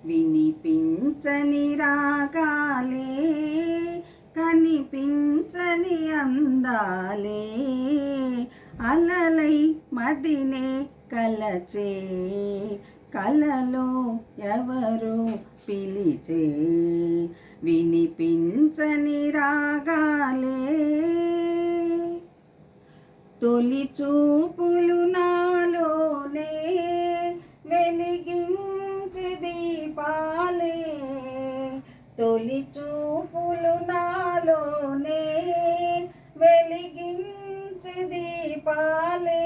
వినిపించని రాగాలే కనిపించని అందాలే అలలై మదినే కలచే కలలో ఎవరు పిలిచే వినిపించని రాగాలే తొలి చూపులు నాలోనే వెలిగించి దీపాలే తొలి చూపులు నాలోనే వెలిగించి దీపాలే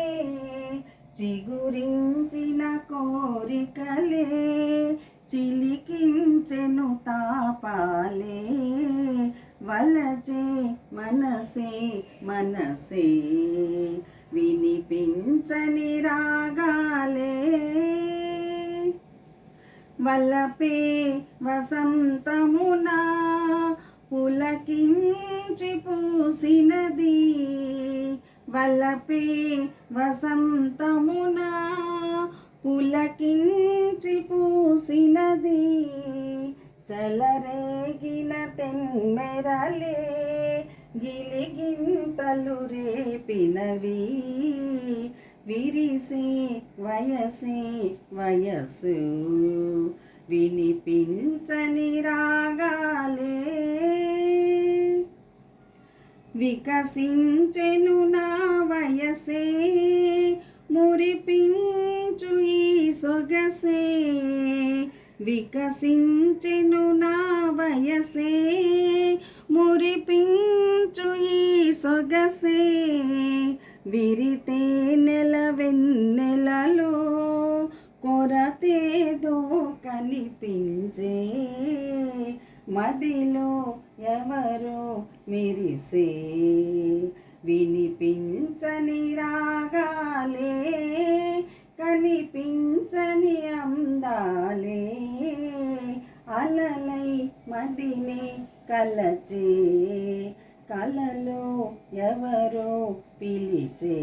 చిగురించిన కోరికలే చిలికించెను తాపాలే వలచే మనసే మనసే వినిపించని రాగాలే వల్లపే వసంతమునా పులకించి పూసినది వల్లపే వసంతమునా పులకించి పూసినది చలరేగిన తెమ్మెరలే గిలిగింతలు రేపినవి విరిసే వయసే వయసు వినిపించని రాగాలే వికసించెను నా వయసే మురిపించు ఈ సొగసే వికసించెను నా వయసే మురిపించు ఈ సొగసే విరితే నెల వెన్నెలలో కొరతేదో కనిపించే మదిలో ఎవరో మెరిసే వినిపించని రాగాలే కనిపించని అందాలే అలలై మదినే కలచే కలలో ఎవరో పిలిచే